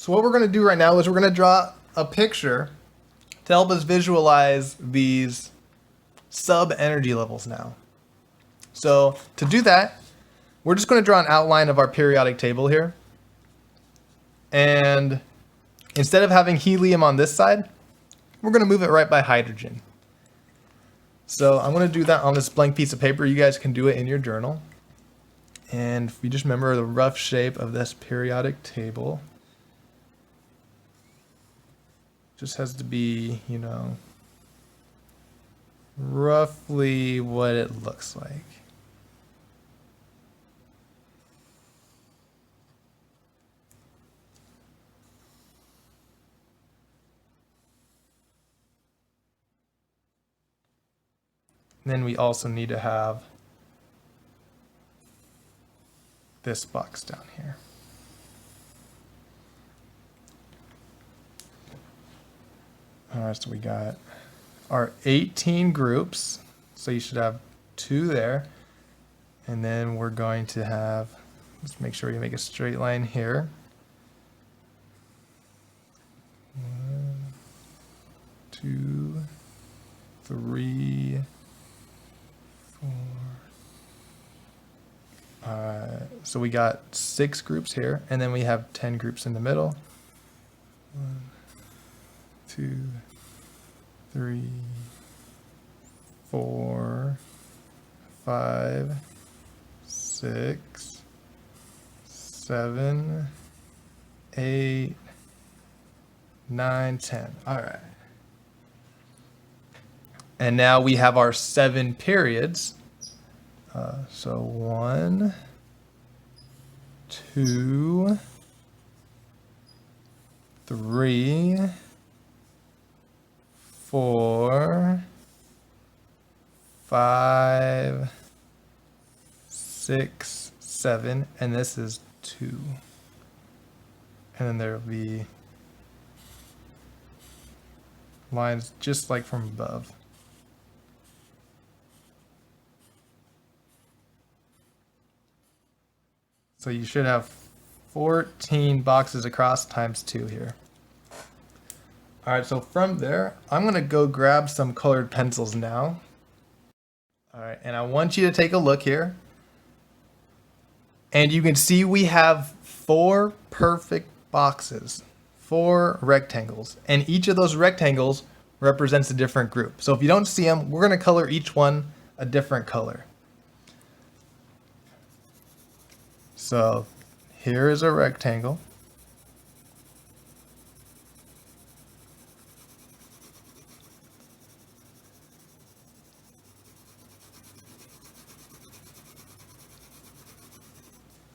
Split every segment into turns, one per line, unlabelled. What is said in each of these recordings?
So what we're going to do right now is we're going to draw a picture to help us visualize these sub-energy levels now. So to do that, we're just going to draw an outline of our periodic table here. And instead of having helium on this side, we're going to move it right by hydrogen. So I'm going to do that on this blank piece of paper. You guys can do it in your journal. And if you just remember the rough shape of this periodic table, just has to be, you know, roughly what it looks like. And then we also need to have this box down here. All right, so we got our 18 groups. So you should have 2 there. And then we're going to have, let's make sure you make a straight line here. 1, 2, 3, 4. So we got 6 groups here, and then we have 10 groups in the middle. 1, 2, 3, 4, 5, 6, 7, 8, 9, 10. All right. And now we have our 7 periods. So 1, 2, 3, 4, 5, 6, 7, and this is 2. And then there will be lines just like from above. So you should have 14 boxes across times 2 here. All right, so from there, I'm gonna go grab some colored pencils now. All right, and I want you to take a look here. And you can see we have 4 perfect boxes, 4 rectangles, and each of those rectangles represents a different group. So if you don't see them, we're gonna color each one a different color. So here is a rectangle.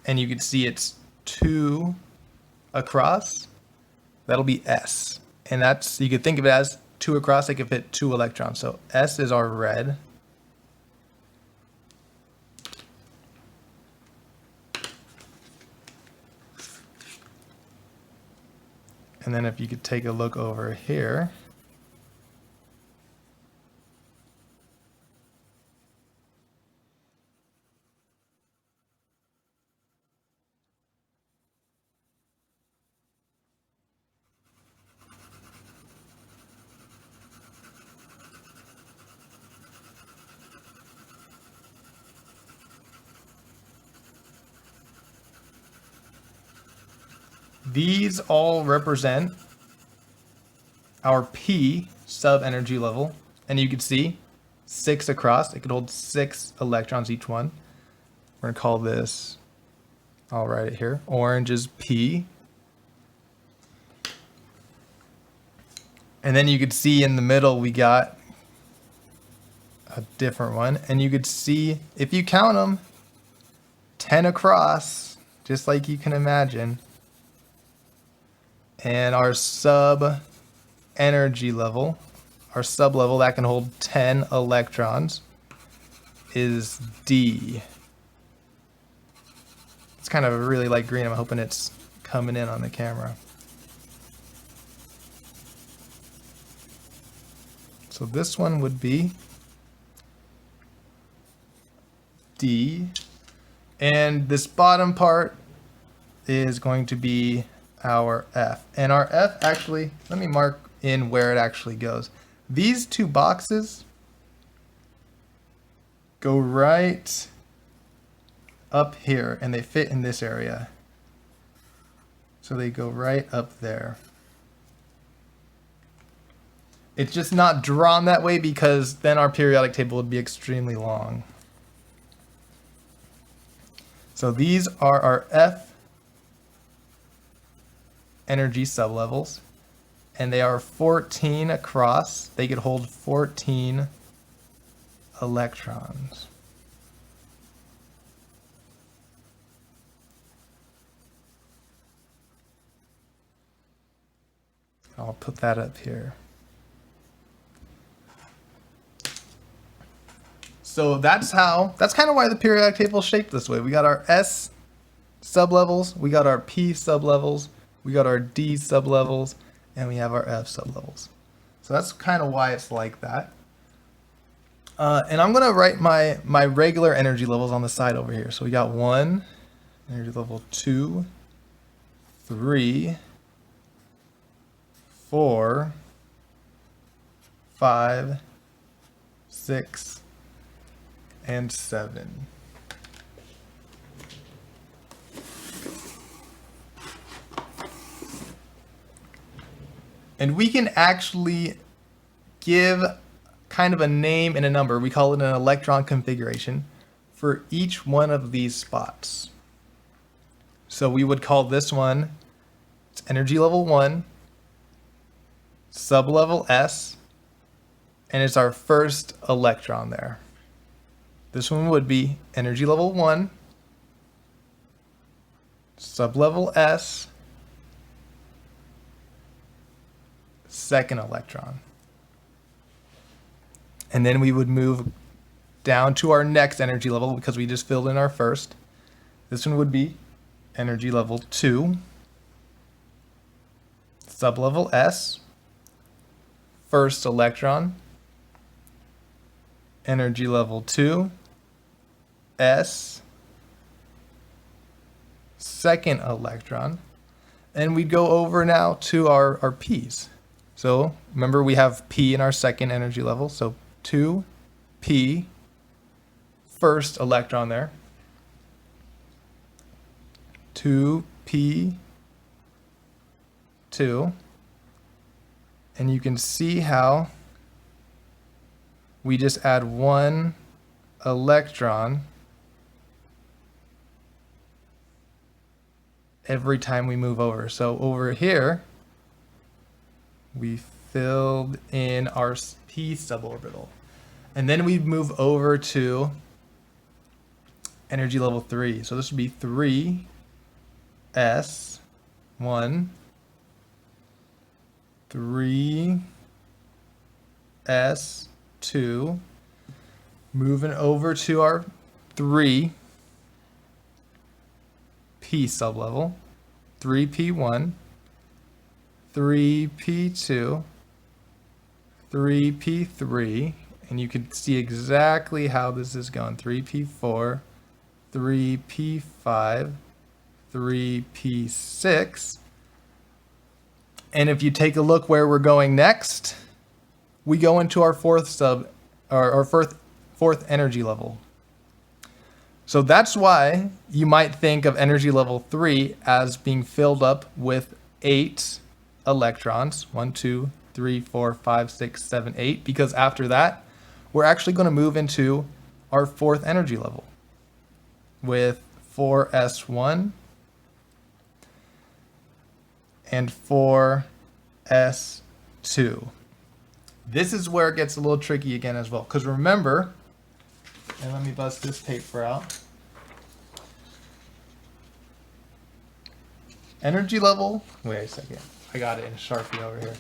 And you can see it's 2 across. That'll be S. And that's, you could think of it as 2 across, they could fit 2 electrons. So S is our red. And then if you could take a look over here, these all represent our P sub-energy level. And you can see 6 across. It could hold 6 electrons each one. We're going to call this, I'll write it here, orange is P. And then you could see in the middle we got a different one. And you could see, if you count them, 10 across, just like you can imagine. And our sub-energy level, our sub-level that can hold 10 electrons, is D. It's kind of a really light green. I'm hoping it's coming in on the camera. So this one would be D. And this bottom part is going to be our F. And our F actually, let me mark in where it actually goes. These two boxes go right up here, and they fit in this area. So they go right up there. It's just not drawn that way because then our periodic table would be extremely long. So these are our F energy sublevels, and they are 14 across. They could hold 14 electrons. I'll put that up here. So that's kind of why the periodic table is shaped this way. We got our S sublevels, we got our P sublevels, we got our D sublevels, and we have our F sublevels. So that's kind of why it's like that. And I'm gonna write my regular energy levels on the side over here. So we got 1, energy level 2, 3, 4, 5, 6, and 7. And we can actually give kind of a name and a number. We call it an electron configuration for each one of these spots. So we would call this one, it's energy level 1, sublevel S, and it's our first electron there. This one would be energy level 1, sublevel S, second electron. And then we would move down to our next energy level because we just filled in our first. This one would be energy level 2, sublevel S, first electron, energy level 2, S, second electron, and we'd go over now to our P's. So remember we have P in our second energy level, so 2P, first electron there, 2P2, and you can see how we just add 1 electron every time we move over. So over here, we filled in our P suborbital. And then we move over to energy level 3. So this would be 3s1, 3s2, moving over to our 3P sublevel, 3P1, 3P2, 3P3, and you can see exactly how this is going. 3P4, 3P5, 3P6. And if you take a look where we're going next, we go into our fourth energy level. So that's why you might think of energy level 3 as being filled up with 8 electrons. 1, 2, 3, 4, 5, 6, 7, 8. Because after that, we're actually going to move into our fourth energy level with 4s1 and 4s2. This is where it gets a little tricky again as well. Because remember, and let me bust this paper out. Energy level, wait a second. I got it in Sharpie over here.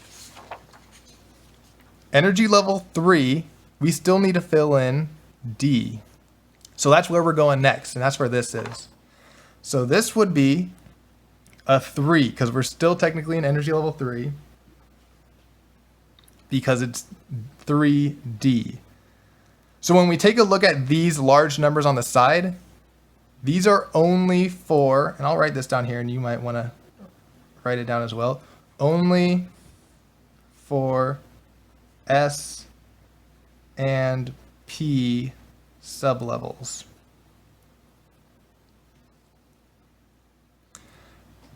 Energy level 3, we still need to fill in D. So that's where we're going next, and that's where this is. So this would be a 3, because we're still technically in energy level 3, because it's 3D. So when we take a look at these large numbers on the side, these are only for, and I'll write this down here and you might want to write it down as well. Only for S and P sublevels.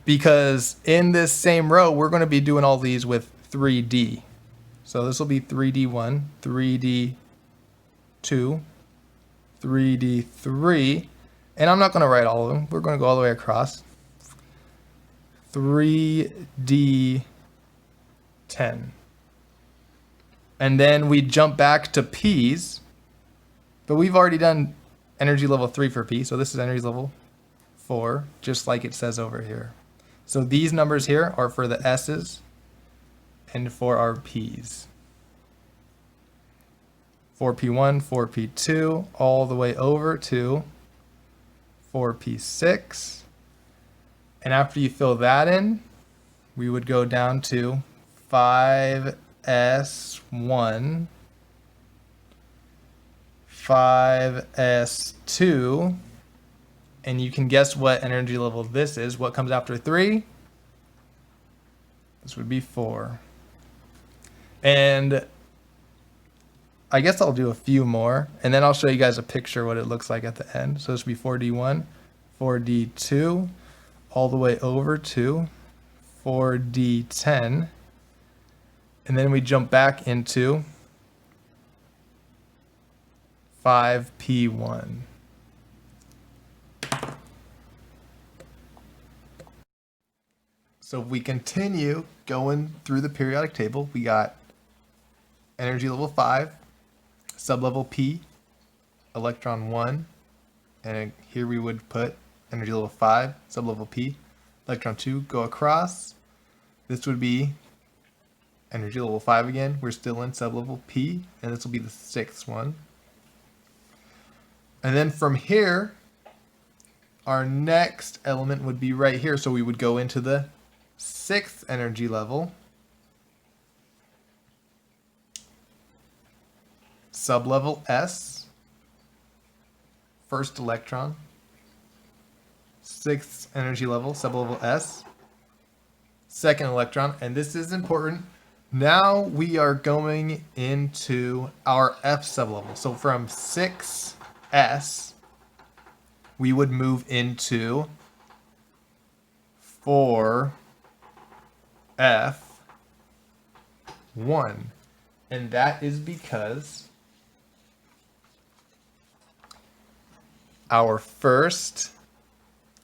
Because in this same row, we're going to be doing all these with 3D. So this will be 3D1, 3D2, 3D3, and I'm not going to write all of them. We're going to go all the way across. 3D10. And then we jump back to P's, but we've already done energy level 3 for P, so this is energy level 4, just like it says over here. So these numbers here are for the S's and for our P's. 4P1, 4P2, all the way over to 4P6. And after you fill that in, we would go down to 5S1, 5S2, and you can guess what energy level this is. What comes after 3? This would be 4. And I guess I'll do a few more, and then I'll show you guys a picture what it looks like at the end. So this would be 4D1, 4D2, all the way over to 4D10. And then we jump back into 5P1. So if we continue going through the periodic table, we got energy level 5, sublevel P, electron 1, and here we would put energy level 5, sublevel P, electron 2, go across. This would be energy level 5 again. We're still in sublevel P, and this will be the 6th one. And then from here, our next element would be right here, so we would go into the 6th energy level, sublevel S, first electron, 6th energy level, sublevel S, second electron, and this is important. Now we are going into our F sublevel. So from 6S, we would move into 4F1. And that is because our first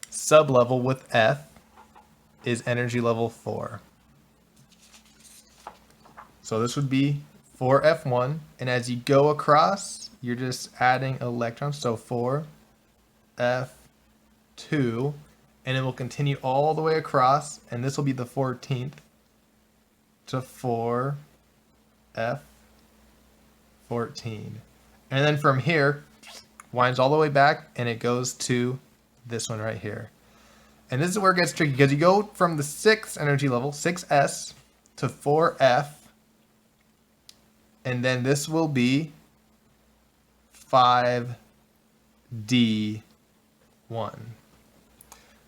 sublevel with F is energy level 4. So this would be 4F1, and as you go across, you're just adding electrons, so 4F2, and it will continue all the way across, and this will be the 14th to 4F14. And then from here, winds all the way back, and it goes to this one right here. And this is where it gets tricky, because you go from the 6th energy level, 6S, to 4F, and then this will be 5D1.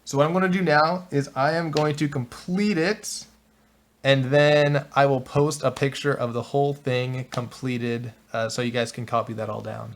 So what I'm going to do now is I am going to complete it, and then I will post a picture of the whole thing completed so you guys can copy that all down.